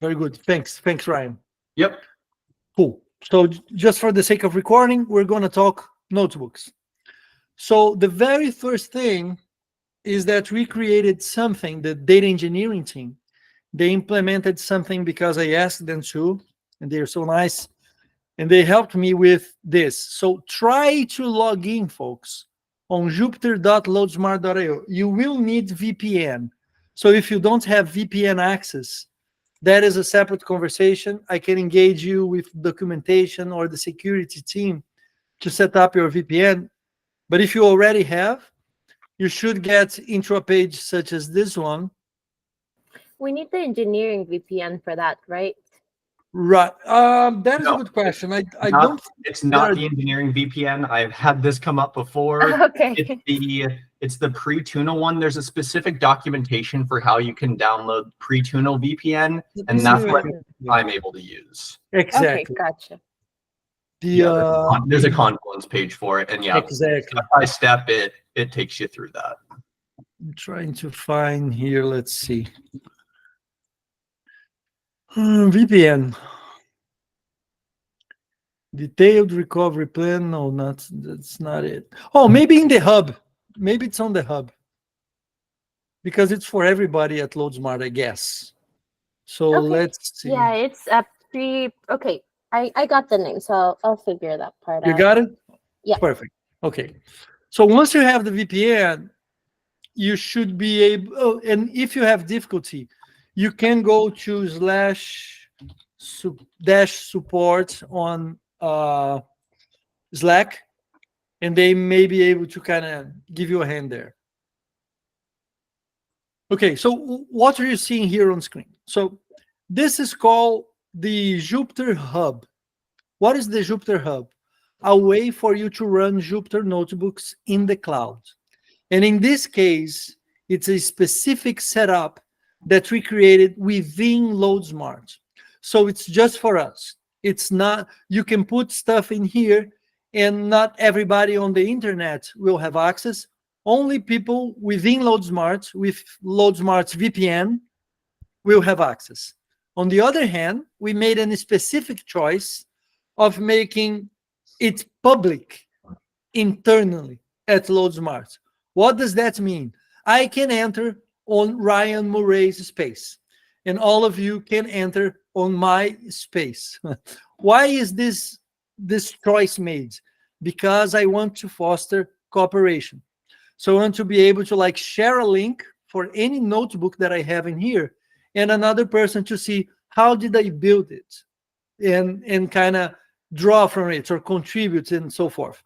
Very good. Thanks, Ryan. Yep. Cool. So just for the sake of recording, we're going to talk notebooks. So the very first thing is that we created something, the data engineering team. They implemented something because I asked them to, and they're so nice. And they helped me with this. So try to log in, folks, on jupyter.loadsmart.io. You will need VPN. So if you don't have VPN access, that is a separate conversation. I can engage you with documentation or the security team to set up your VPN. But if you already have, you should get into a page such as this one. We need the engineering VPN for that, right? Right. That is a good question. I don't. It's not the engineering VPN. I've had this come up before. Okay. It's the pre-tunnel one. There's a specific documentation for how you can download pre-tunnel VPN, and that's what I'm able to use. Exactly. Okay, gotcha. There's a Confluence page for it, and exactly. Step by step, it takes you through that. I'm trying to find here. Let's see. VPN. Detailed recovery plan. No, that's not it. Oh, maybe in the hub. Maybe it's on the hub. Because it's for everybody at Loadsmart, I guess. So let's see. Yeah, it's a okay. I got the name, so I'll figure that part out. You got it? Yeah. Perfect. Okay. So once you have the VPN, you should be able, and if you have difficulty, you can go to /support on Slack, and they may be able to kind of give you a hand there. Okay, so what are you seeing here on screen? So this is called the Jupyter Hub. What is the Jupyter Hub? A way for you to run Jupyter Notebooks in the cloud. And in this case, it's a specific setup that we created within Loadsmart. So it's just for us. It's not, you can put stuff in here and not everybody on the internet will have access. Only people within Loadsmart with Loadsmart's VPN will have access. On the other hand, we made a specific choice of making it public internally at Loadsmart. What does that mean? I can enter on Ryan Murray's space, and all of you can enter on my space. Why is this choice made? Because I want to foster cooperation. So I want to be able to share a link for any notebook that I have in here, and another person to see how did I build it, and kind of draw from it or contribute and so forth.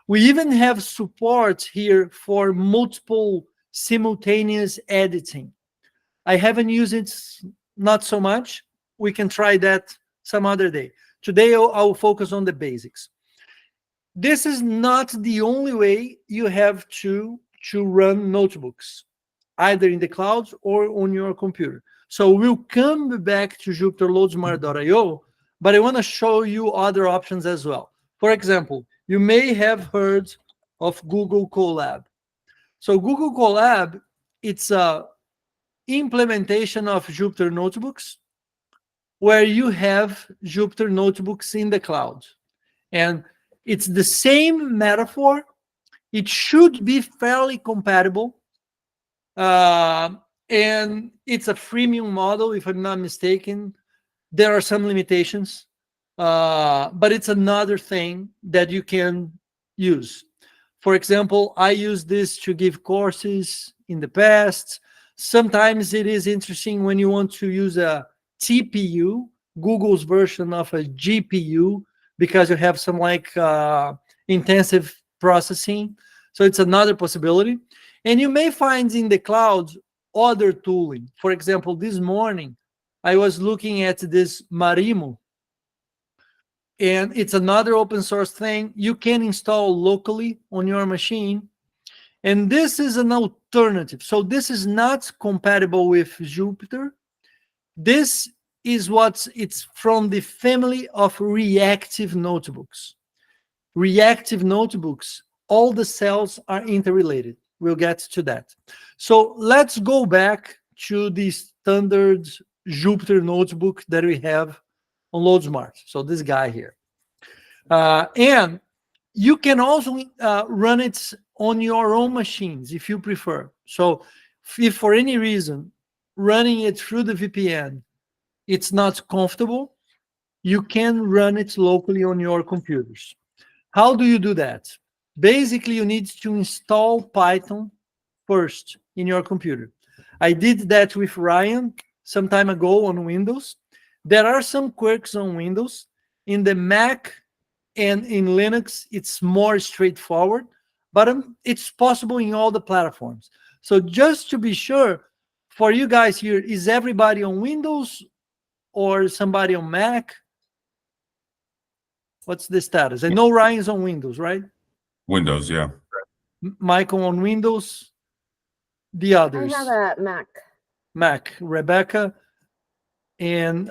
We even have support here for multiple simultaneous editing. I haven't used it, not so much. We can try that some other day. Today, I'll focus on the basics. This is not the only way you have to run notebooks, either in the cloud or on your computer. So we'll come back to jupyterloadsmart.io, but I want to show you other options as well. For example, you may have heard of Google Colab. So Google Colab, it's a implementation of Jupyter Notebooks where you have Jupyter Notebooks in the cloud. And it's the same metaphor. It should be fairly compatible. And it's a freemium model, if I'm not mistaken. There are some limitations, but it's another thing that you can use. For example, I use this to give courses in the past. Sometimes it is interesting when you want to use a TPU, Google's version of a GPU, because you have some intensive processing. So it's another possibility. And you may find in the cloud other tooling. For example, this morning, I was looking at this Marimo, and it's another open source thing you can install locally on your machine. And this is an alternative. So this is not compatible with Jupyter. This is it's from the family of reactive notebooks. Reactive notebooks, all the cells are interrelated. We'll get to that. So let's go back to the standard Jupyter notebook that we have on Loadsmart. So this guy here. And you can also run it on your own machines if you prefer. So if for any reason running it through the VPN, it's not comfortable, you can run it locally on your computers. How do you do that? Basically, you need to install Python first in your computer. I did that with Ryan some time ago on Windows. There are some quirks on Windows. In the Mac and in Linux, it's more straightforward, but it's possible in all the platforms. So just to be sure, for you guys here, is everybody on Windows or somebody on Mac? What's the status? I know Ryan's on Windows, right? Windows, yeah. Michael on Windows. The others. I have a Mac. Mac. Rebecca and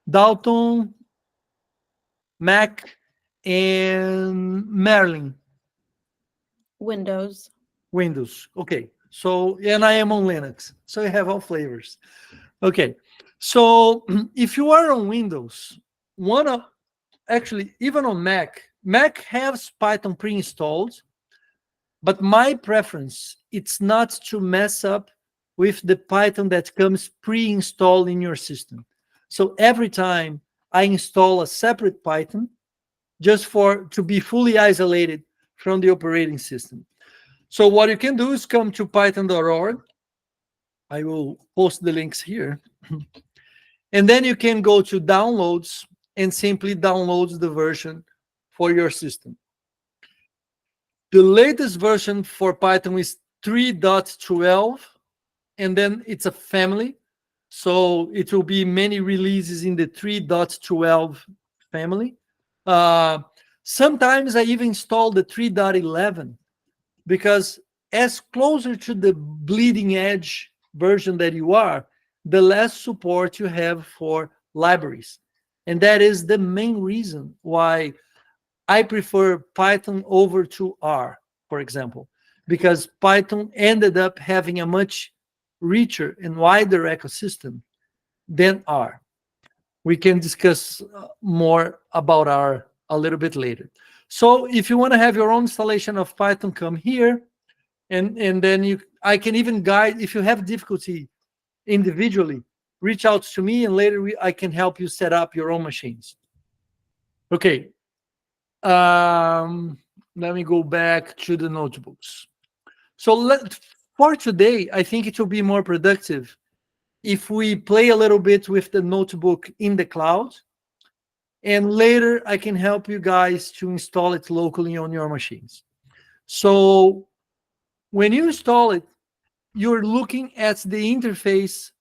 Dalton, Mac, and Marilyn. Windows. Windows. Okay. So, and I am on Linux. So you have all flavors. Okay. So if you are on Windows, actually, even on Mac has Python pre-installed, but my preference, it's not to mess up with the Python that comes pre-installed in your system. So every time I install a separate Python, just to be fully isolated from the operating system. So what you can do is come to python.org. I will post the links here. And then you can go to downloads and simply download the version for your system. The latest version for Python is 3.12, and then it's a family. So it will be many releases in the 3.12 family. Sometimes I even install the 3.11 because as closer to the bleeding edge version that you are, the less support you have for libraries. And that is the main reason why I prefer Python over to R, for example, because Python ended up having a much richer and wider ecosystem than R. We can discuss more about R a little bit later. So if you want to have your own installation of Python, come here, and then I can even guide. If you have difficulty individually, reach out to me, and later I can help you set up your own machines. Okay. Let me go back to the notebooks. So for today, I think it will be more productive if we play a little bit with the notebook in the cloud, and later I can help you guys to install it locally on your machines. So when you install it, you're looking at the interface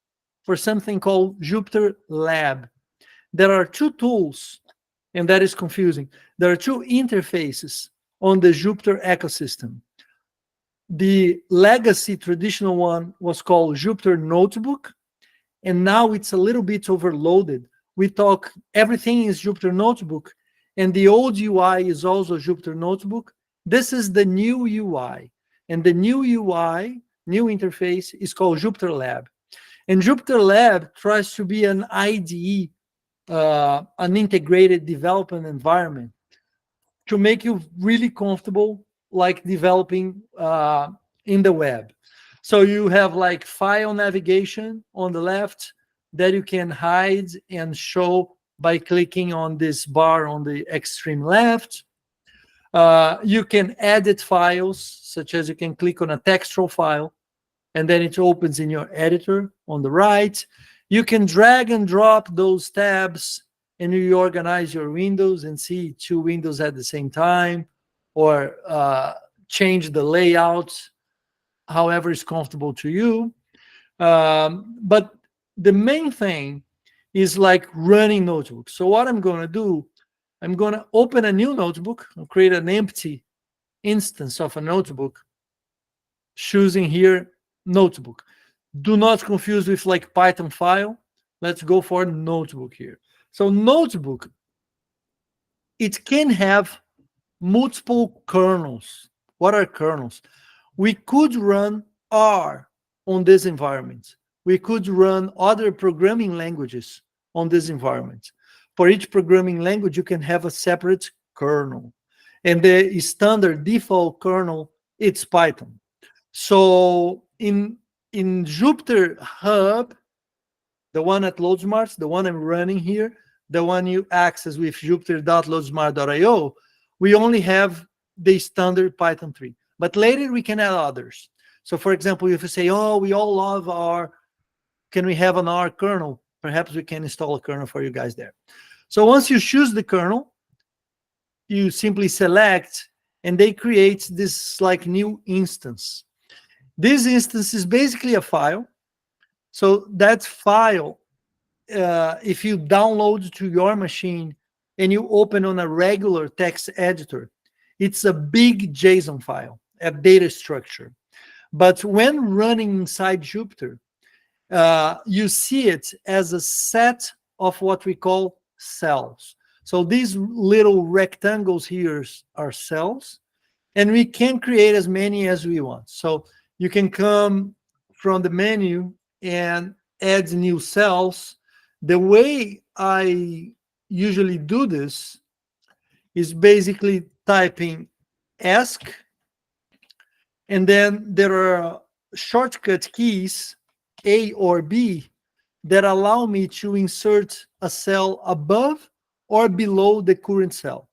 for something called Jupyter Lab. There are two tools, and that is confusing. There are two interfaces on the Jupyter ecosystem. The legacy traditional one was called Jupyter Notebook, and now it's a little bit overloaded. We talk everything is Jupyter Notebook, and the old UI is also Jupyter Notebook. This is the new UI, and the new UI, new interface, is called Jupyter Lab. And Jupyter Lab tries to be an IDE, an integrated development environment, to make you really comfortable like developing in the web. So you have like file navigation on the left that you can hide and show by clicking on this bar on the extreme left. You can edit files, such as you can click on a textual file, and then it opens in your editor on the right. You can drag and drop those tabs, and you organize your windows and see two windows at the same time, or change the layout however is comfortable to you. But the main thing is like running notebooks. So what I'm going to do, I'm going to open a new notebook and create an empty instance of a notebook, choosing here notebook. Do not confuse with like Python file. Let's go for notebook here. So notebook, it can have multiple kernels. What are kernels? We could run R on this environment, we could run other programming languages on this environment. For each programming language, you can have a separate kernel. And the standard default kernel, it's Python. So in Jupyter Hub, the one at Loadsmart, the one I'm running here, the one you access with jupyter.loadsmart.io, we only have the standard Python 3. But later we can add others. So for example, if you say, oh, we all love R, can we have an R kernel? Perhaps we can install a kernel for you guys there. So once you choose the kernel, you simply select, and they create this like new instance. This instance is basically a file. So that file, if you download to your machine and you open on a regular text editor, it's a big JSON file, a data structure. But when running inside Jupyter, you see it as a set of what we call cells. So these little rectangles here are cells, and we can create as many as we want. So you can come from the menu and add new cells. The way I usually do this is basically typing ask, and then there are shortcut keys, A or B, that allow me to insert a cell above or below the current cell.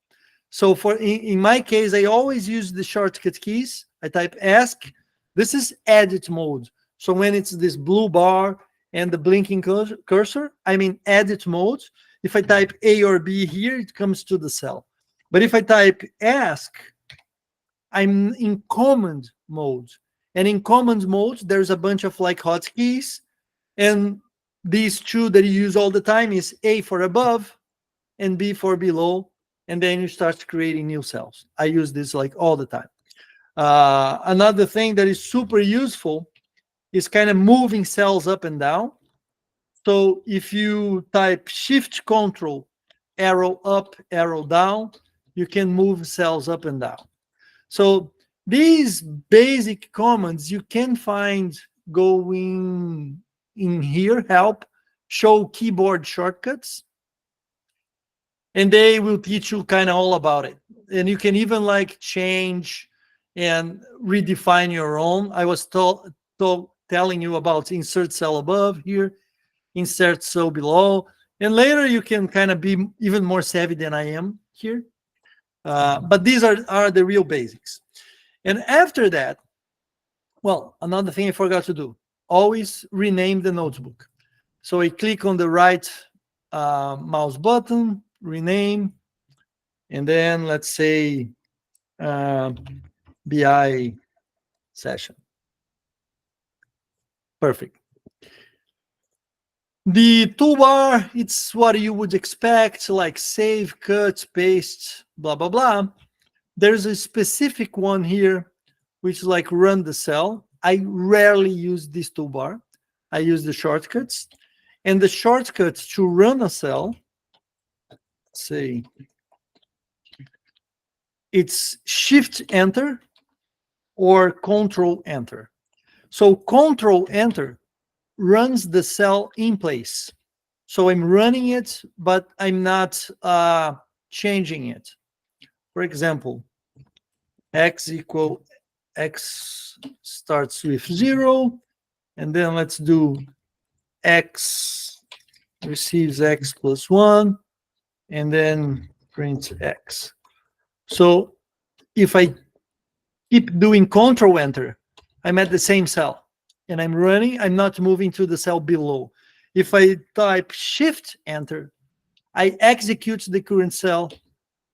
So in my case, I always use the shortcut keys. I type ask. This is edit mode. So when it's this blue bar and the blinking cursor, I'm in edit mode. If I type A or B here, it comes to the cell. But if I type ask, I'm in command mode. And in command mode, there's a bunch of like hotkeys. And these two that you use all the time is A for above and B for below. And then you start creating new cells. I use this like all the time. Another thing that is super useful is kind of moving cells up and down. So if you type Shift Control, arrow up, arrow down, you can move cells up and down. So these basic commands you can find going in here, help, show keyboard shortcuts, and they will teach you kind of all about it. And you can even like change and redefine your own. I was telling you about insert cell above here, insert cell below, and later you can kind of be even more savvy than I am here. But these are the real basics. And after that, well, another thing I forgot to do, always rename the notebook. So I click on the right mouse button, rename, and then let's say BI session. Perfect. The toolbar, it's what you would expect, like save, cut, paste, blah, blah, blah. There's a specific one here, which is like run the cell. I rarely use this toolbar. I use the shortcuts. And the shortcuts to run a cell, let's say, it's Shift-Enter or Control-Enter. So Control-Enter runs the cell in place. So I'm running it, but I'm not changing it. For example, x starts with 0, and then let's do x receives x plus 1, and then print x. So if I keep doing Control Enter, I'm at the same cell, and I'm running. I'm not moving to the cell below. If I type Shift Enter, I execute the current cell,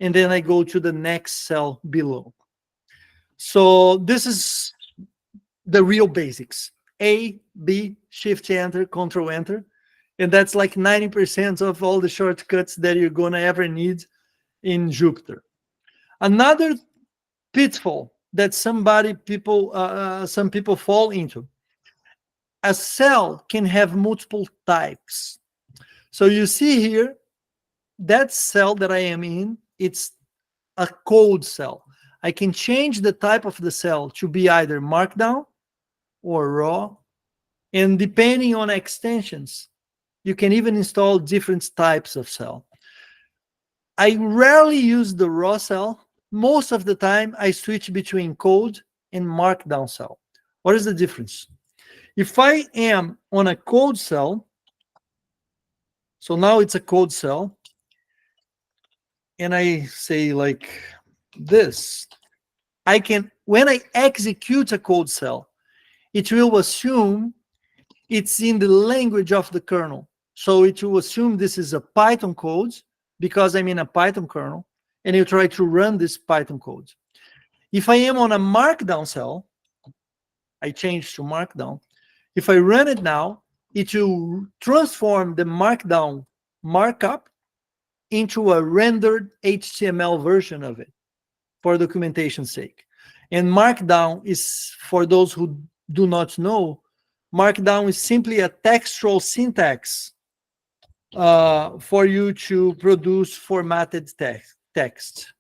and then I go to the next cell below. So this is the real basics. A, B, Shift Enter, Control Enter. And that's like 90% of all the shortcuts that you're going to ever need in Jupyter. Another pitfall that some people fall into, a cell can have multiple types. So you see here, that cell that I am in, it's a code cell. I can change the type of the cell to be either markdown or raw And depending on extensions, you can even install different types of cell. I rarely use the raw cell. Most of the time, I switch between code and markdown cell. What is the difference? If I am on a code cell, so now it's a code cell, and I say like this, I can, when I execute a code cell, it will assume it's in the language of the kernel. So it will assume this is a Python code because I'm in a Python kernel, and you try to run this Python code. If I am on a markdown cell, I change to markdown. If I run it now, it will transform the markdown markup into a rendered HTML version of it for documentation's sake. And markdown is, for those who do not know, markdown is simply a textual syntax for you to produce formatted text.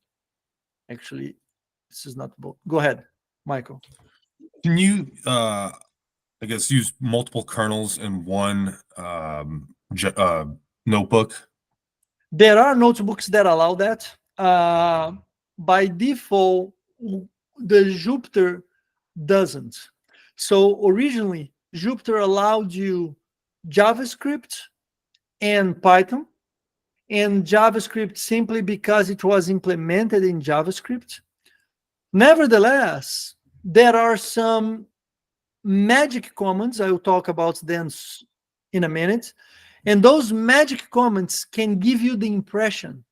Actually, this is not, go ahead, Michael. Can you, I guess, use multiple kernels in one notebook? There are notebooks that allow that. By default, the Jupyter doesn't. So originally, Jupyter allowed you JavaScript and Python, and JavaScript simply because it was implemented in JavaScript. Nevertheless, there are some magic commands. I will talk about them in a minute. And those magic commands can give you the impression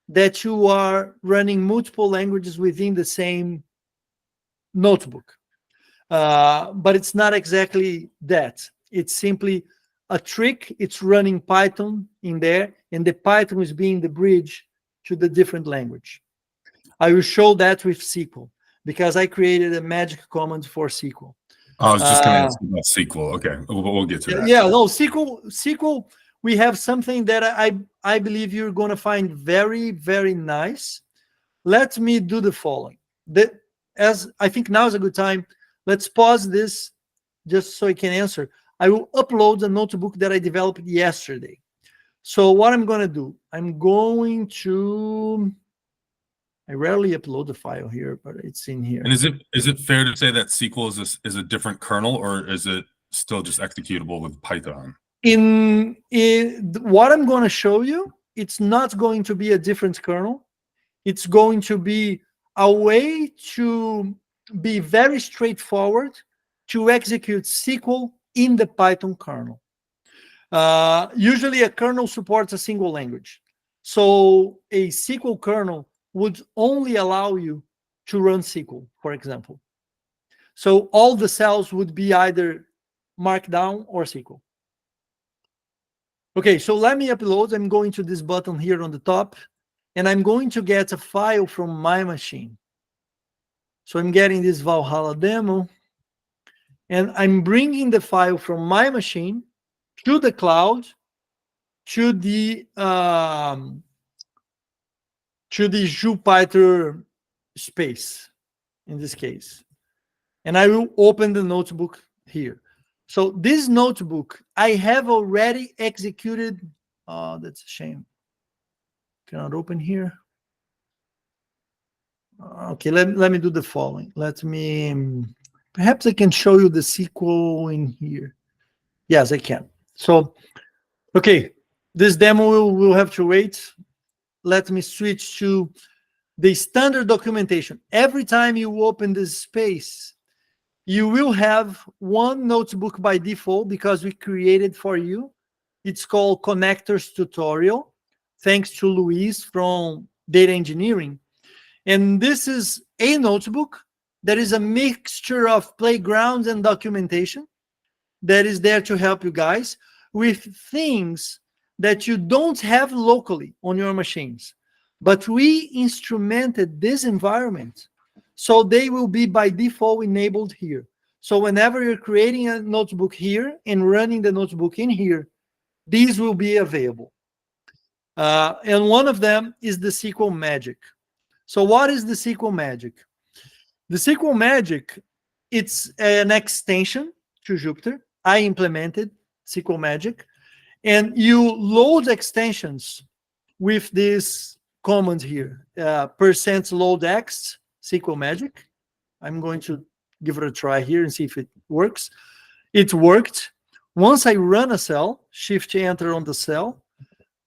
that you are running multiple languages within the same notebook. But it's not exactly that. It's simply a trick. It's running Python in there, and the Python is being the bridge to the different language. I will show that with SQL because I created a magic command for SQL. I was just going to ask about SQL. Okay, we'll get to that. Yeah, no, SQL, we have something that I believe you're going to find very, very nice. Let me do the following. As I think now is a good time, let's pause this just so I can answer. I will upload the notebook that I developed yesterday. So what I'm going to do, I'm going to, I rarely upload the file here, but it's in here. And is it fair to say that SQL is a different kernel, or is it still just executable with Python? In what I'm going to show you, it's not going to be a different kernel. It's going to be a way to be very straightforward to execute SQL in the Python kernel. Usually a kernel supports a single language. So a SQL kernel would only allow you to run SQL, for example. So all the cells would be either Markdown or SQL. Okay, so let me upload. I'm going to this button here on the top, and I'm going to get a file from my machine. So I'm getting this Valhalla demo, and I'm bringing the file from my machine to the cloud, to the Jupyter space, in this case. And I will open the notebook here. So this notebook, I have already executed. Oh, that's a shame. Cannot open here. Okay, let me do the following. Perhaps I can show you the SQL in here. Yes, I can. So, okay, this demo will have to wait. Let me switch to the standard documentation. Every time you open this space, you will have one notebook by default because we created for you. It's called Connectors Tutorial, thanks to Luis from Data Engineering. And this is a notebook that is a mixture of playgrounds and documentation that is there to help you guys with things that you don't have locally on your machines. But we instrumented this environment, so they will be by default enabled here. So whenever you're creating a notebook here and running the notebook in here, these will be available. And one of them is the SQL Magic. So what is the SQL Magic? The SQL Magic, it's an extension to Jupyter. I implemented SQL Magic, and you load extensions with this command here, %loadx SQL Magic. I'm going to give it a try here and see if it works. It worked. Once I run a cell, shift enter on the cell,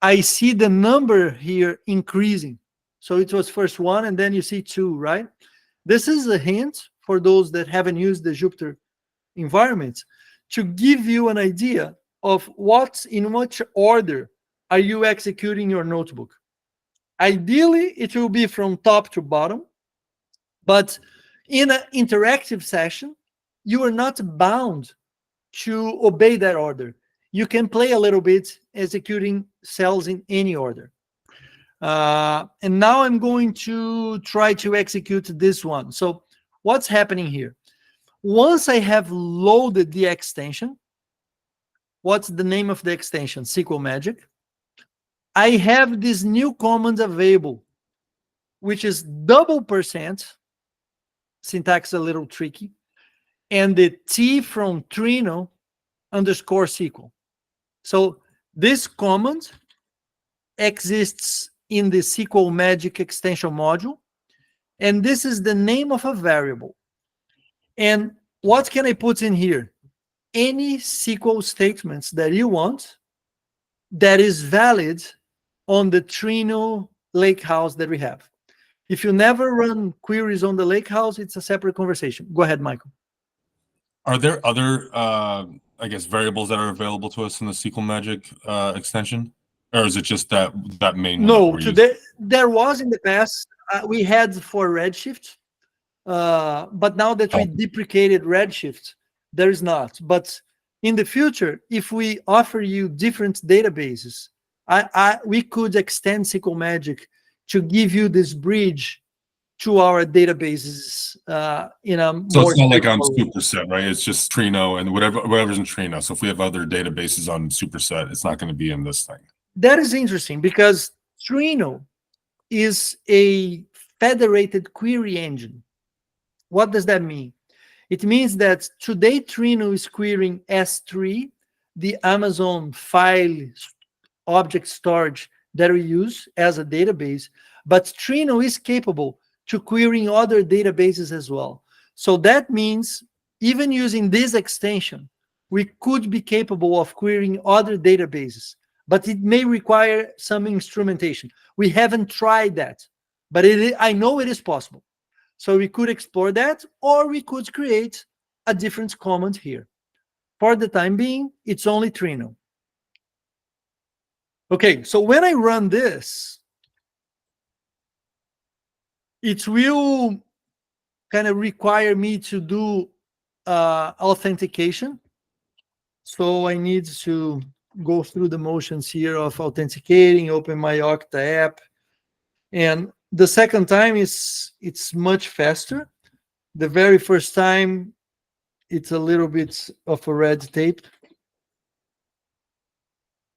I see the number here increasing. So it was first 1, and then you see 2, right? This is a hint for those that haven't used the Jupyter environment to give you an idea of in which order are you executing your notebook. Ideally, it will be from top to bottom, but in an interactive session, you are not bound to obey that order. You can play a little bit executing cells in any order. And now I'm going to try to execute this one. So what's happening here? Once I have loaded the extension, what's the name of the extension? SQL Magic. I have this new command available, which is %, syntax a little tricky, and the T from Trino _SQL. So this command exists in the SQL Magic extension module, and this is the name of a variable. And what can I put in here? Any SQL statements that you want that is valid on the Trino Lakehouse that we have. If you never run queries on the Lakehouse, it's a separate conversation. Go ahead, Michael. Are there other, I guess, variables that are available to us in the SQL Magic extension? Or is it just that main one? No, today there was in the past. We had for Redshift, but now that we deprecated Redshift, there is not. But in the future, if we offer you different databases, we could extend SQL Magic to give you this bridge to our databases in a so more. It's not like on Superset, right? It's just Trino and whatever's in Trino. So if we have other databases on Superset, it's not going to be in this thing. That is interesting because Trino is a federated query engine. What does that mean? It means that today Trino is querying S3, the Amazon file object storage that we use as a database, but Trino is capable to querying other databases as well. So that means even using this extension, we could be capable of querying other databases, but it may require some instrumentation. We haven't tried that, but I know it is possible. So we could explore that, or we could create a different command here. For the time being, it's only Trino. Okay, so when I run this, it will kind of require me to do authentication. So I need to go through the motions here of authenticating, open my Okta app. And the second time it's much faster. The very first time, it's a little bit of a red tape.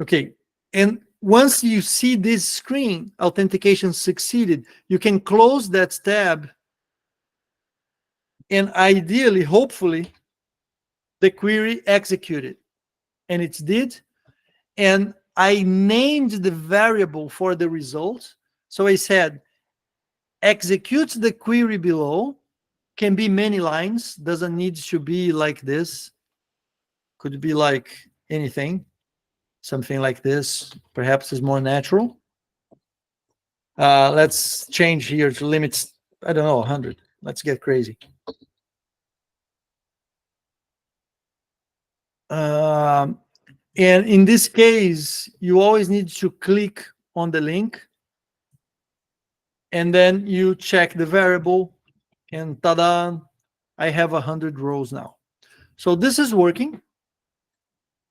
Okay, and once you see this screen, authentication succeeded, you can close that tab, and ideally, hopefully, the query executed. And it did. And I named the variable for the result. So I said, execute the query below. Can be many lines, doesn't need to be like this. Could be like anything. Something like this, perhaps is more natural. Let's change here to limits, I don't know, 100. Let's get crazy. And in this case, you always need to click on the link, and then you check the variable, and ta-da, I have 100 rows now. So this is working.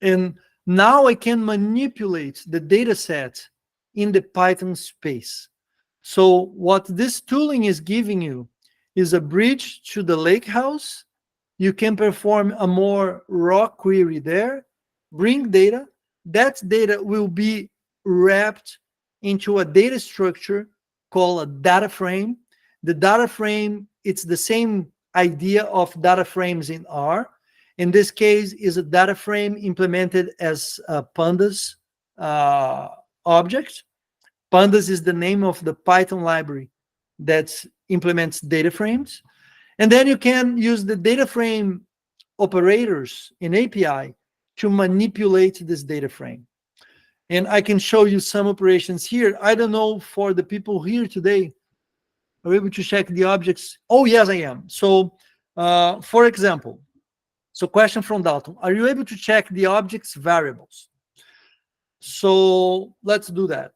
And now I can manipulate the data set in the Python space. So what this tooling is giving you is a bridge to the Lakehouse. You can perform a more raw query there, bring data. That data will be wrapped into a data structure called a data frame. The data frame, it's the same idea of data frames in R. In this case, is a data frame implemented as a pandas object. Pandas is the name of the Python library that implements data frames. And then you can use the data frame operators in API to manipulate this data frame. And I can show you some operations here. I don't know for the people here today, are you able to check the objects? Oh, yes, I am. So, for example, so question from Dalton, are you able to check the objects variables? So let's do that.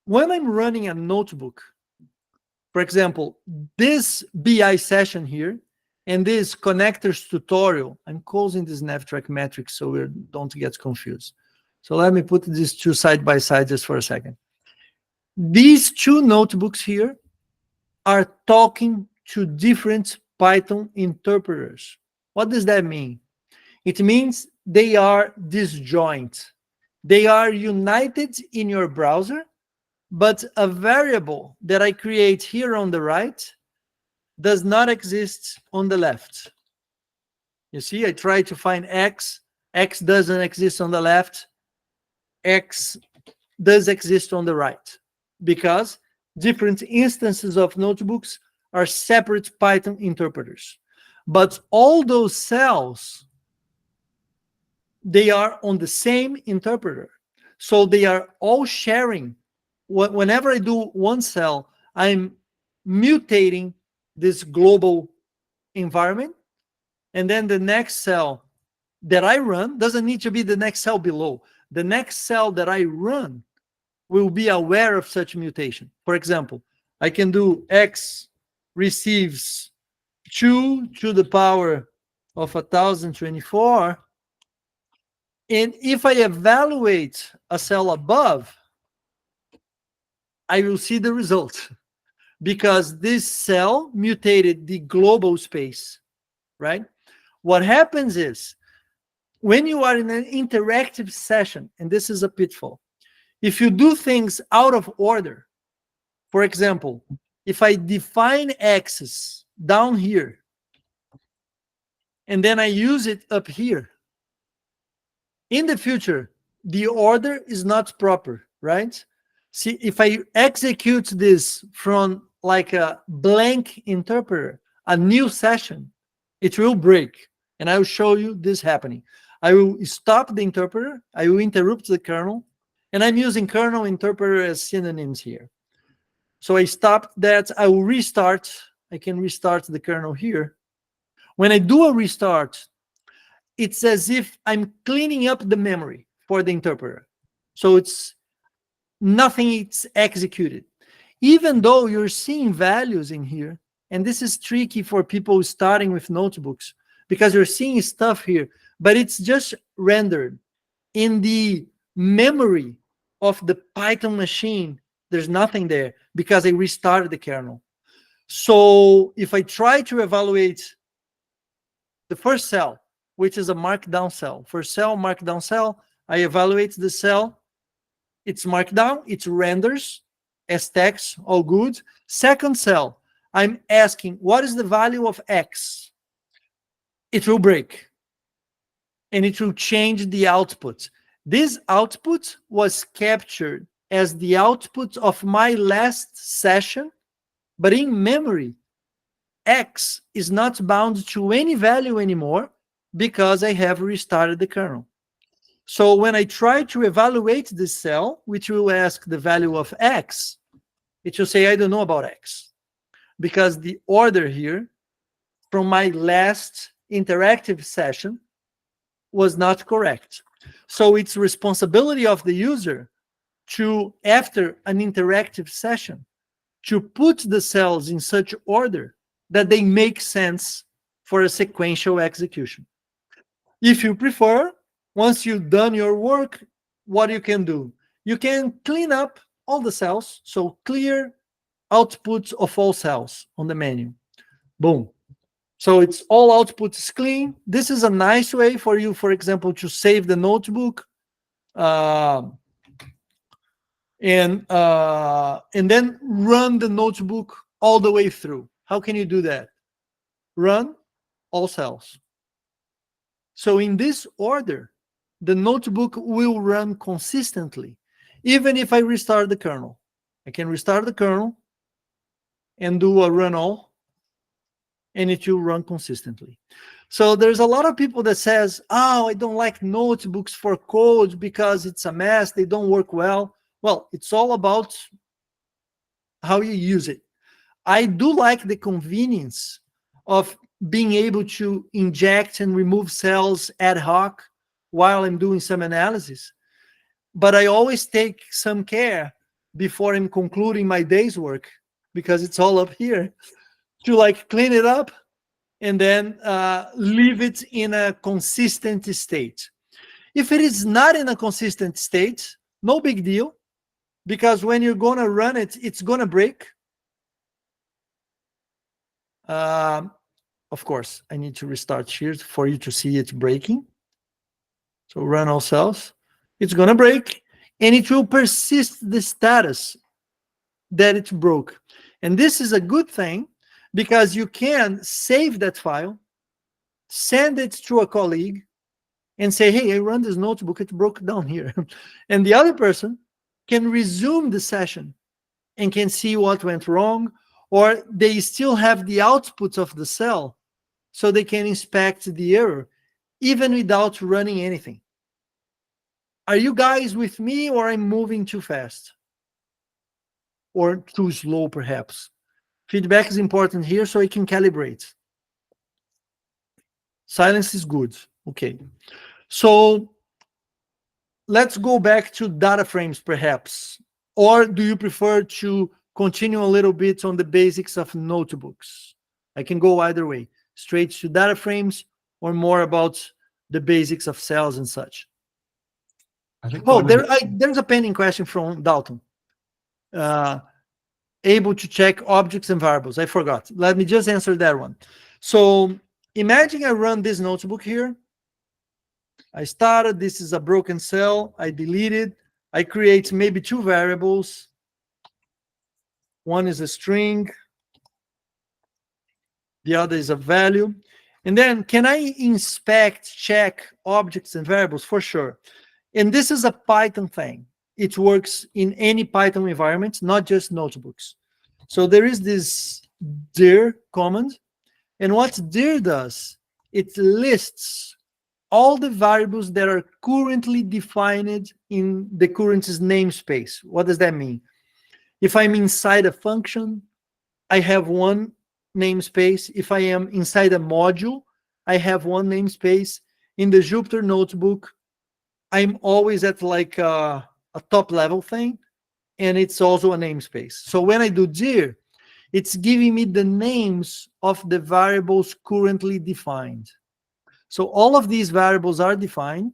When I'm running a notebook, for example, this BI session here and this connectors tutorial, I'm closing this NavTrack metrics so we don't get confused. So let me put these two side by side just for a second. These two notebooks here are talking to different Python interpreters. What does that mean? It means they are disjoint. They are united in your browser, but a variable that I create here on the right does not exist on the left. You see, I try to find X. X doesn't exist on the left. X does exist on the right, because different instances of notebooks are separate Python interpreters. But all those cells, they are on the same interpreter. So they are all sharing. Whenever I do one cell, I'm mutating this global environment. And then the next cell that I run doesn't need to be the next cell below. The next cell that I run will be aware of such mutation. For example, I can do X receives 2 to the power of 1024. And if I evaluate a cell above, I will see the result, because this cell mutated the global space, right? What happens is, when you are in an interactive session, and this is a pitfall, if you do things out of order, for example, if I define X's down here, and then I use it up here, in the future, the order is not proper, right? See, if I execute this from like a blank interpreter, a new session, it will break. And I will show you this happening. I will stop the interpreter, I will interrupt the kernel, and I'm using kernel interpreter as synonyms here. So I stopped that, I will restart. I can restart the kernel here. When I do a restart, it's as if I'm cleaning up the memory for the interpreter. So it's nothing is executed. Even though you're seeing values in here, and this is tricky for people starting with notebooks, because you're seeing stuff here, but it's just rendered in the memory of the Python machine. There's nothing there because I restarted the kernel. So if I try to evaluate the first cell, which is a markdown cell, first cell, markdown cell, I evaluate the cell, it's markdown, it renders as text, all good. Second cell, I'm asking, what is the value of X? It will break, and it will change the output. This output was captured as the output of my last session, but in memory, X is not bound to any value anymore because I have restarted the kernel. So when I try to evaluate this cell, which will ask the value of X, it will say, I don't know about X, because the order here from my last interactive session was not correct. So it's responsibility of the user to, after an interactive session, to put the cells in such order that they make sense for a sequential execution. If you prefer, once you've done your work, what you can do? You can clean up all the cells, so clear outputs of all cells on the menu. Boom. So it's all outputs clean. This is a nice way for you, for example, to save the notebook and then run the notebook all the way through. How can you do that? Run all cells. So in this order, the notebook will run consistently, even if I restart the kernel. I can restart the kernel and do a run all, and it will run consistently. So there's a lot of people that says, oh, I don't like notebooks for code because it's a mess, they don't work well. Well, it's all about how you use it. I do like the convenience of being able to inject and remove cells ad hoc while I'm doing some analysis. But I always take some care before I'm concluding my day's work, because it's all up here, to like clean it up and then leave it in a consistent state. If it is not in a consistent state, no big deal, because when you're going to run it, it's going to break. Of course, I need to restart here for you to see it breaking. So run all cells. It's going to break, and it will persist the status that it broke. And this is a good thing, because you can save that file, send it to a colleague, and say, hey, I run this notebook, it broke down here. And the other person can resume the session and can see what went wrong, or they still have the output of the cell, so they can inspect the error, even without running anything. Are you guys with me, or I'm moving too fast? Or too slow, perhaps? Feedback is important here, so I can calibrate. Silence is good. Okay. So let's go back to data frames, perhaps. Or do you prefer to continue a little bit on the basics of notebooks? I can go either way, straight to data frames or more about the basics of cells and such. Oh, there's a pending question from Dalton. Able to check objects and variables. I forgot. Let me just answer that one. So imagine I run this notebook here. I started, this is a broken cell. I deleted. I create maybe two variables. One is a string. The other is a value. And then can I inspect, check objects and variables? For sure. And this is a Python thing. It works in any Python environment, not just notebooks. So there is this dir command. And what dir does, it lists all the variables that are currently defined in the current namespace. What does that mean? If I'm inside a function, I have one namespace. If I am inside a module, I have one namespace. In the Jupyter Notebook, I'm always at like a top level thing, and it's also a namespace. So when I do dir, it's giving me the names of the variables currently defined. So all of these variables are defined.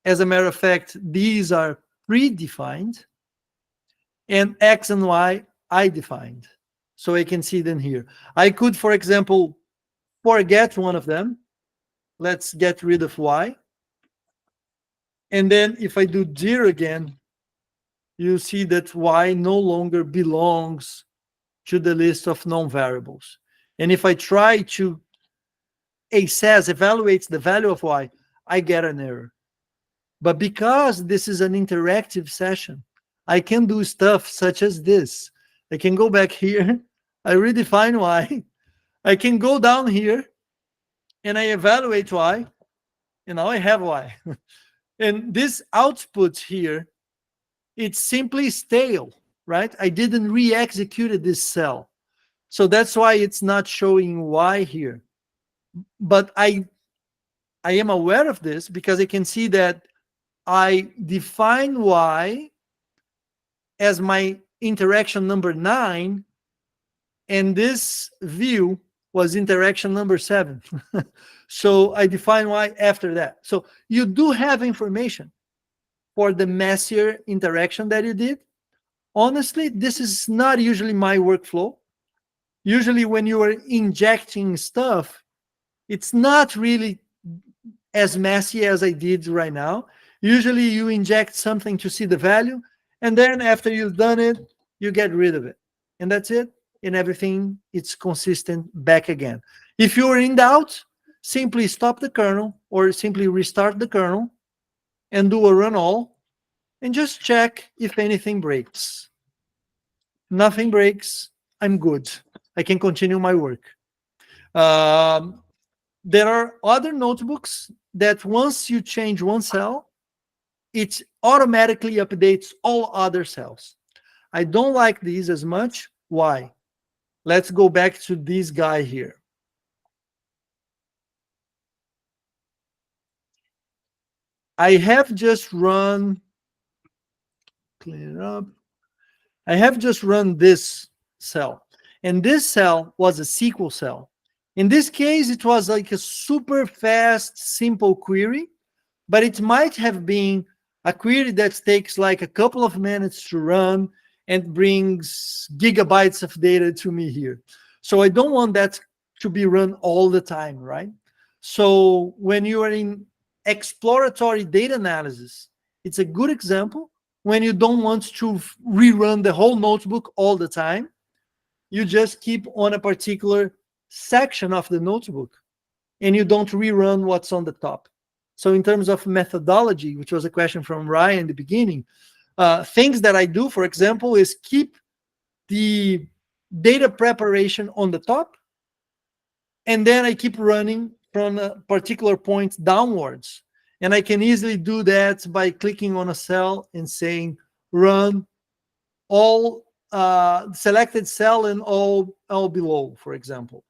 As a matter of fact, these are predefined, and X and Y I defined. So I can see them here. I could, for example, forget one of them. Let's get rid of Y. And then if I do dir again, you see that Y no longer belongs to the list of non-variables. And if I try to, it says evaluates the value of Y, I get an error. But because this is an interactive session, I can do stuff such as this. I can go back here, I redefine Y, I can go down here, and I evaluate Y, and now I have Y. And this output here, it's simply stale, right? I didn't re-execute this cell. So that's why it's not showing Y here. But I am aware of this because I can see that I define Y as my interaction number 9, and this view was interaction number 7. So I define Y after that. So you do have information for the messier interaction that you did. Honestly, this is not usually my workflow. Usually when you are injecting stuff, it's not really as messy as I did right now. Usually you inject something to see the value, and then after you've done it, you get rid of it. And that's it. And everything, it's consistent back again. If you're in doubt, simply stop the kernel or simply restart the kernel and do a run all and just check if anything breaks. Nothing breaks, I'm good. I can continue my work. There are other notebooks that once you change one cell, it automatically updates all other cells. I don't like these as much. Why? Let's go back to this guy here. I have just run, clean it up. I have just run this cell, and this cell was a SQL cell. In this case, it was like a super fast, simple query, but it might have been a query that takes like a couple of minutes to run and brings gigabytes of data to me here. So I don't want that to be run all the time, right? So when you are in exploratory data analysis, it's a good example when you don't want to rerun the whole notebook all the time. You just keep on a particular section of the notebook and you don't rerun what's on the top. So in terms of methodology, which was a question from Ryan in the beginning, things that I do, for example, is keep the data preparation on the top, and then I keep running from a particular point downwards. And I can easily do that by clicking on a cell and saying run all selected cell and all below, for example.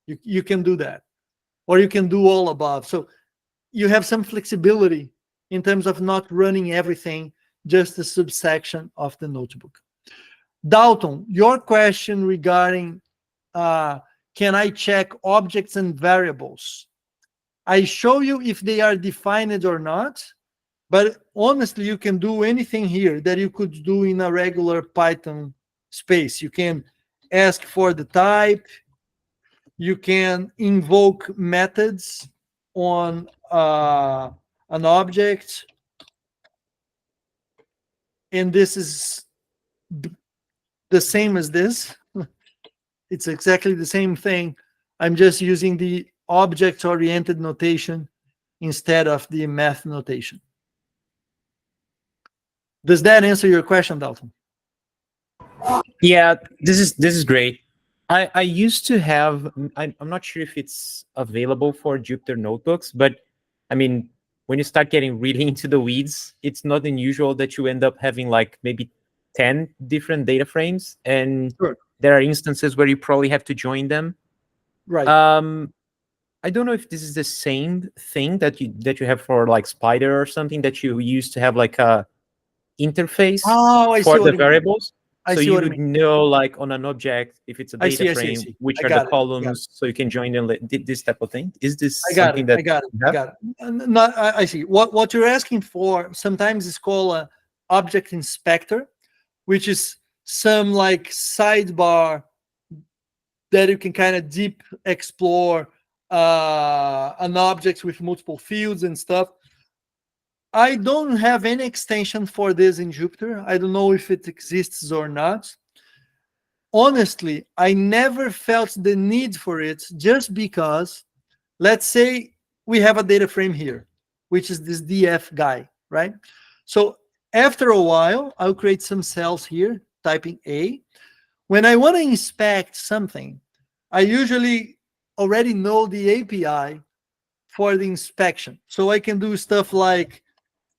You can do that. Or you can do all above. So you have some flexibility in terms of not running everything, just a subsection of the notebook. Dalton, your question regarding can I check objects and variables? I show you if they are defined or not, but honestly, you can do anything here that you could do in a regular Python space. You can ask for the type. You can invoke methods on an object. And this is the same as this. It's exactly the same thing. I'm just using the object-oriented notation instead of the math notation. Does that answer your question, Dalton? Yeah, this is great. I used to have, I'm not sure if it's available for Jupyter Notebooks, but I mean, when you start getting really into the weeds, it's not unusual that you end up having like maybe 10 different data frames, and Sure. There are instances where you probably have to join them. Right. I don't know if this is the same thing that you have for like Spider or something, that you used to have like a interface for the variables. So you would know like on an object, if it's a data frame, which are the columns, so you can join them, this type of thing. Is this something that... I got it. I see. What you're asking for sometimes is called an object inspector, which is some like sidebar that you can kind of deep explore an object with multiple fields and stuff. I don't have any extension for this in Jupyter. I don't know if it exists or not. Honestly, I never felt the need for it, just because, let's say we have a data frame here, which is this DF guy, right? So after a while, I'll create some cells here, typing A. When I want to inspect something, I usually already know the API for the inspection. So I can do stuff like,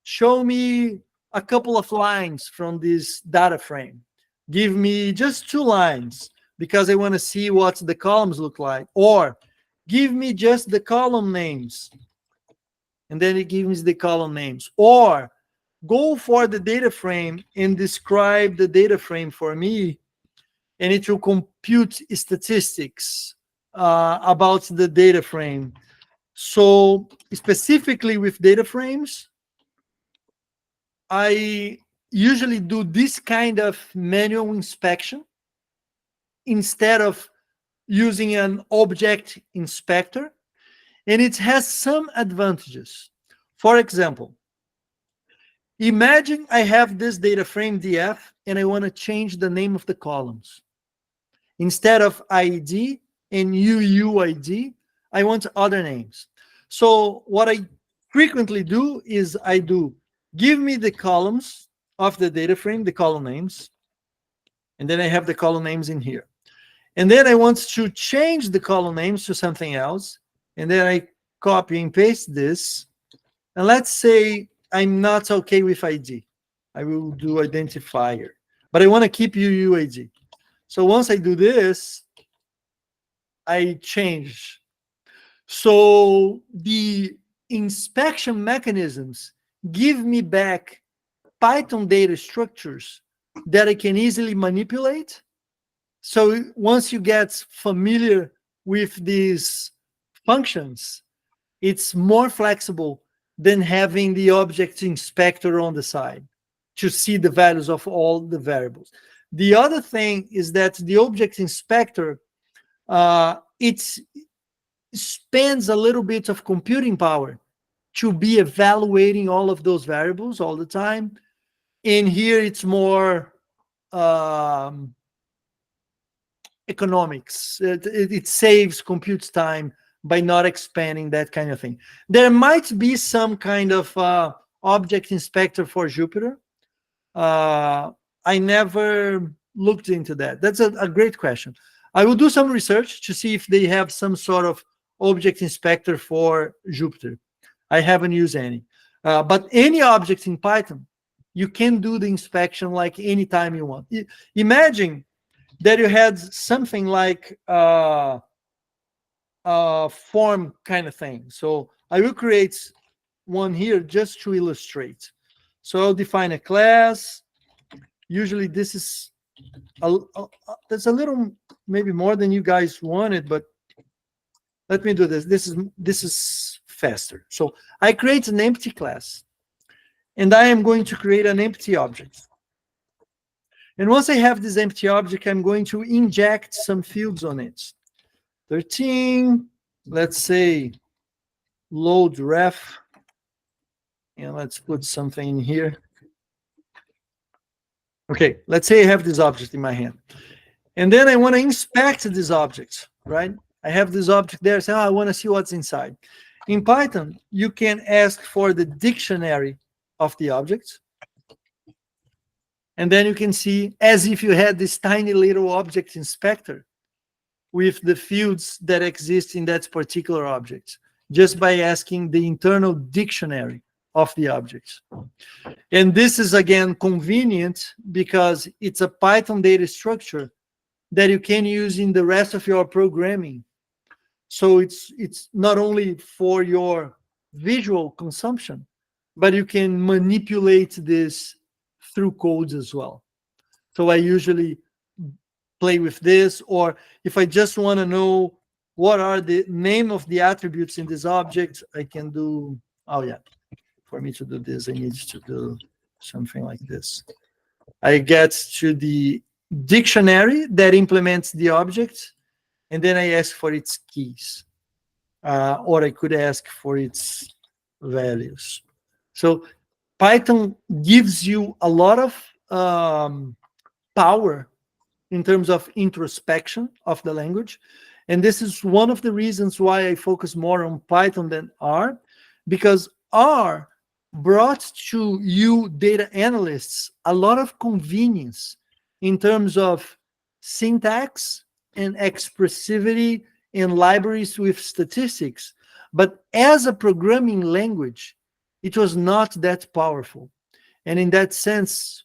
show me a couple of lines from this data frame. Give me just 2 lines because I want to see what the columns look like. Or give me just the column names. And then it gives me the column names. Or go for the data frame and describe the data frame for me, and it will compute statistics about the data frame. So specifically with data frames, I usually do this kind of manual inspection instead of using an object inspector, and it has some advantages. For example, imagine I have this data frame DF and I want to change the name of the columns. Instead of ID and UUID, I want other names. So what I frequently do is give me the columns of the data frame, the column names, and then I have the column names in here. And then I want to change the column names to something else. And then I copy and paste this. And let's say I'm not okay with ID. I will do identifier, but I want to keep UUID. So once I do this, I change. So the inspection mechanisms give me back Python data structures that I can easily manipulate. So once you get familiar with these functions, it's more flexible than having the object inspector on the side to see the values of all the variables. The other thing is that the object inspector, it spends a little bit of computing power to be evaluating all of those variables all the time. In here, it's more economics. It saves compute time by not expanding that kind of thing. There might be some kind of object inspector for Jupyter. I never looked into that. That's a great question. I will do some research to see if they have some sort of object inspector for Jupyter. I haven't used any. But any object in Python, you can do the inspection like anytime you want. Imagine that you had something like a form kind of thing. So I will create one here just to illustrate. So I'll define a class. Usually this is that's a little maybe more than you guys wanted, but let me do this. This is faster. So I create an empty class, and I am going to create an empty object. And once I have this empty object, I'm going to inject some fields on it. 13, let's say load ref, and let's put something in here. Okay, let's say I have this object in my hand. And then I want to inspect this object, right? I have this object there, so I want to see what's inside. In Python, you can ask for the dictionary of the object. And then you can see as if you had this tiny little object inspector with the fields that exist in that particular object, just by asking the internal dictionary of the objects. And this is, again, convenient because it's a Python data structure that you can use in the rest of your programming. So it's not only for your visual consumption, but you can manipulate this through codes as well. So I usually play with this, or if I just want to know what are the name of the attributes in this object, I can do, oh yeah, for me to do this, I need to do something like this. I get to the dictionary that implements the object, and then I ask for its keys, or I could ask for its values. So Python gives you a lot of power in terms of introspection of the language. And this is one of the reasons why I focus more on Python than R, because R brought to you data analysts a lot of convenience in terms of syntax and expressivity and libraries with statistics. But as a programming language, it was not that powerful. And in that sense,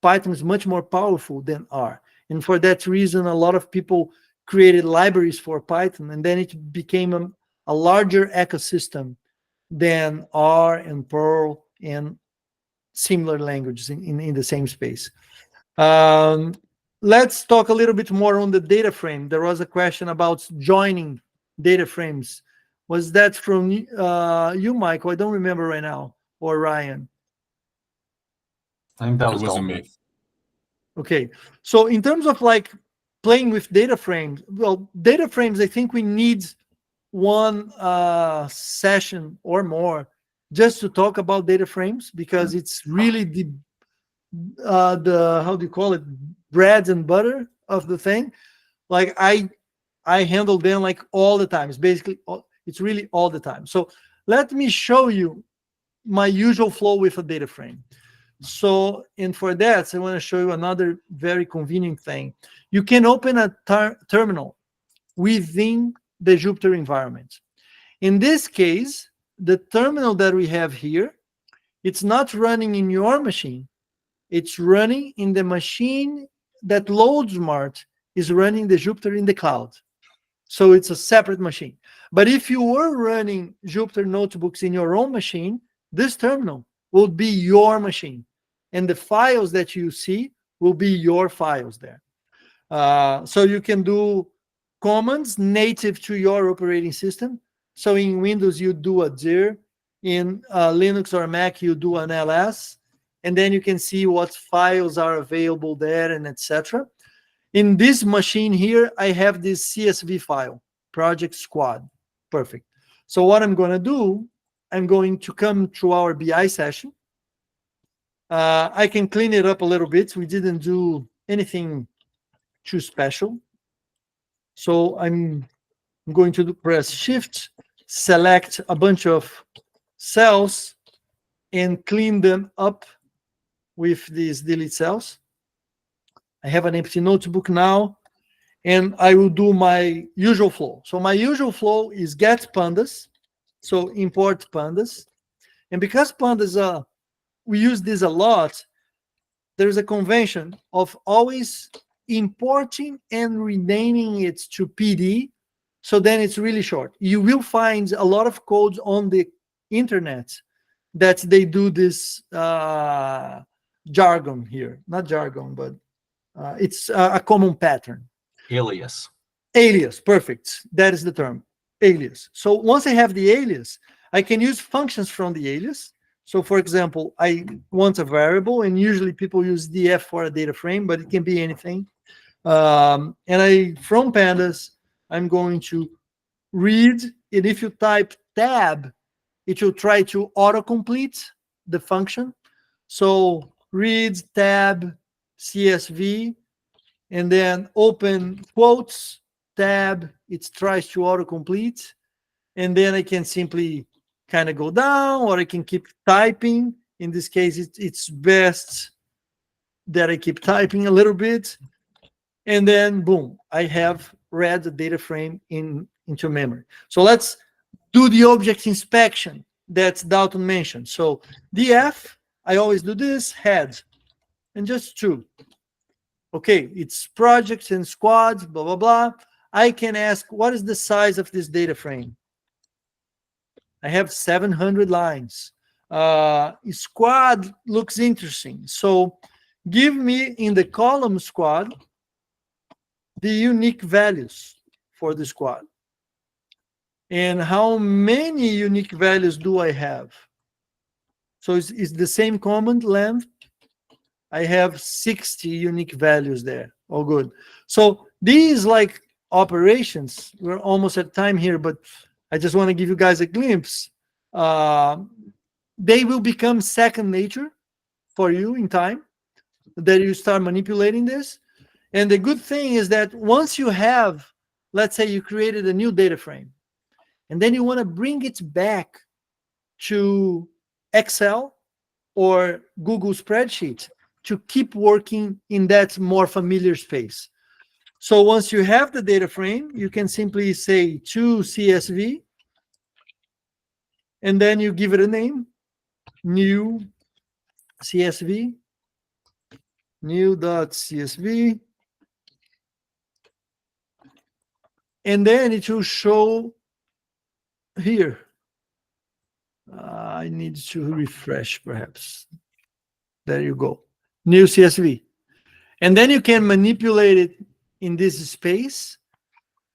Python is much more powerful than R. And for that reason, a lot of people created libraries for Python, and then it became a larger ecosystem than R and Perl and similar languages in the same space. Let's talk a little bit more on the data frame. There was a question about joining data frames. Was that from you, Michael? I don't remember right now, or Ryan. I think that wasn't me. Okay, so in terms of like playing with data frames, well, data frames, I think we need one session or more just to talk about data frames, because it's really the how do you call it, bread and butter of the thing. Like I I handle them like all the time. It's basically, it's really all the time. So let me show you my usual flow with a data frame. So, and for that, I want to show you another very convenient thing. You can open a terminal within the Jupyter environment. In this case, the terminal that we have here, it's not running in your machine. It's running in the machine that Loadsmart is running the Jupyter in the cloud. So it's a separate machine. But if you were running Jupyter Notebooks in your own machine, this terminal will be your machine. And the files that you see will be your files there. So you can do commands native to your operating system. So in Windows, you do a dir. In Linux or Mac, you do an ls. And then you can see what files are available there and etc. In this machine here, I have this CSV file, project squad. Perfect. So what I'm going to do, I'm going to come to our BI session. I can clean it up a little bit. We didn't do anything too special. So I'm going to press Shift, select a bunch of cells, and clean them up with these delete cells. I have an empty notebook now, and I will do my usual flow. So my usual flow is get pandas, so import pandas. And because pandas, we use this a lot, there's a convention of always importing and renaming it to PD, so then it's really short. You will find a lot of codes on the internet that they do this jargon here. Not jargon, but it's a common pattern. Alias. Alias, perfect. That is the term, alias. So once I have the alias, I can use functions from the alias. So for example, I want a variable, and usually people use df for a data frame, but it can be anything. And from pandas, I'm going to read, and if you type tab, it will try to autocomplete the function. So read tab CSV, and then open quotes tab, it tries to autocomplete, and then I can simply kind of go down, or I can keep typing. In this case, it's best that I keep typing a little bit, and then boom, I have read the data frame into memory. So let's do the object inspection that Dalton mentioned. So df, I always do this, head, and just true. Okay, it's projects and squads, blah, blah, blah. I can ask, what is the size of this data frame? I have 700 lines. Squad looks interesting. So give me in the column squad the unique values for the squad. And how many unique values do I have? So it's the same command length. I have 60 unique values there. All good. So these like operations, we're almost at time here, but I just want to give you guys a glimpse. They will become second nature for you in time that you start manipulating this. And the good thing is that once you have, let's say you created a new data frame, and then you want to bring it back to Excel or Google Spreadsheet to keep working in that more familiar space. So once you have the data frame, you can simply say to CSV, and then you give it a name, new CSV, new.csv, and then it will show here. I need to refresh perhaps. There you go, new CSV. And then you can manipulate it in this space,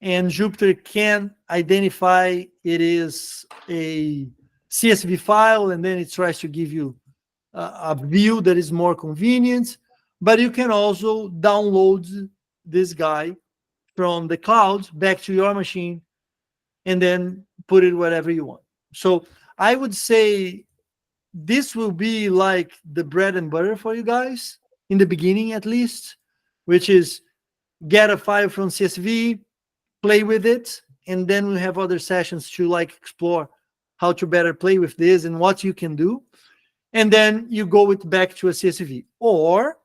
and Jupyter can identify it is a CSV file, and then it tries to give you a view that is more convenient. But you can also download this guy from the cloud back to your machine and then put it wherever you want. So I would say this will be like the bread and butter for you guys in the beginning, at least, which is get a file from CSV, play with it, and then we have other sessions to like explore how to better play with this and what you can do. And then you go it back to a CSV. Or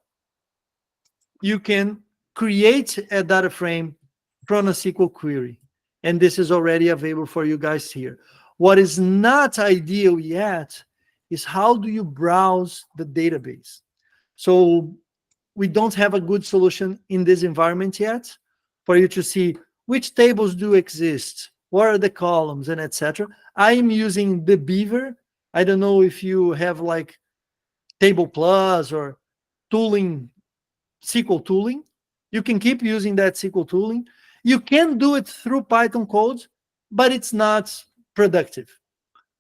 you can create a data frame from a SQL query. And this is already available for you guys here. What is not ideal yet is how do you browse the database? So we don't have a good solution in this environment yet for you to see which tables do exist, what are the columns, and etc. I'm using the Beaver. I don't know if you have like Table Plus or tooling, SQL tooling. You can keep using that SQL tooling. You can do it through Python code, but it's not productive.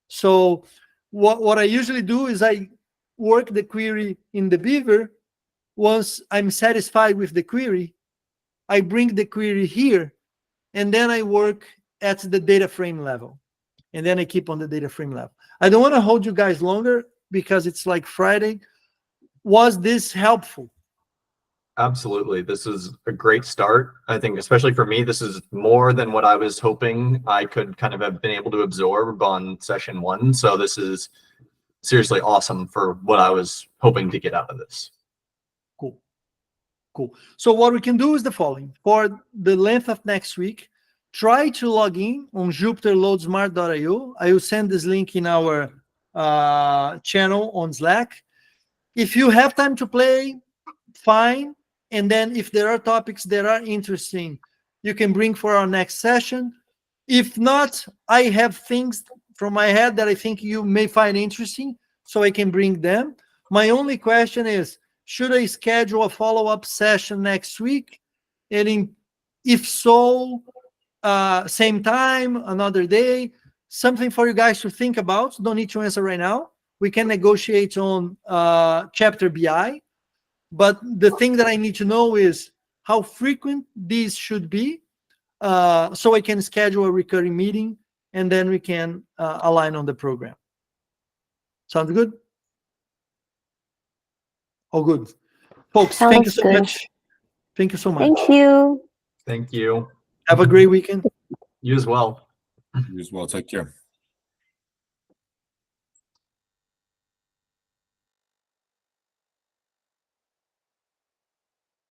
So what I usually do is I work the query in the Beaver. Once I'm satisfied with the query, I bring the query here, and then I work at the data frame level. And then I keep on the data frame level. I don't want to hold you guys longer because it's like Friday. Was this helpful? Absolutely. This is a great start. I think, especially for me, this is more than what I was hoping I could kind of have been able to absorb on session 1. So this is seriously awesome for what I was hoping to get out of this. Cool. Cool. So what we can do is the following. For the length of next week, try to log in on jupyterloadsmart.io. I will send this link in our channel on Slack. If you have time to play, fine. And then if there are topics that are interesting, you can bring for our next session. If not, I have things from my head that I think you may find interesting, so I can bring them. My only question is, should I schedule a follow-up session next week? And if so, same time, another day, something for you guys to think about. Don't need to answer right now. We can negotiate on chapter BI. But the thing that I need to know is how frequent these should be, so I can schedule a recurring meeting, and then we can align on the program. Sounds good? Oh, good. Folks, thank you so much. Thank you so much. Thank you. Thank you. Have a great weekend. You as well. You as well. Take care.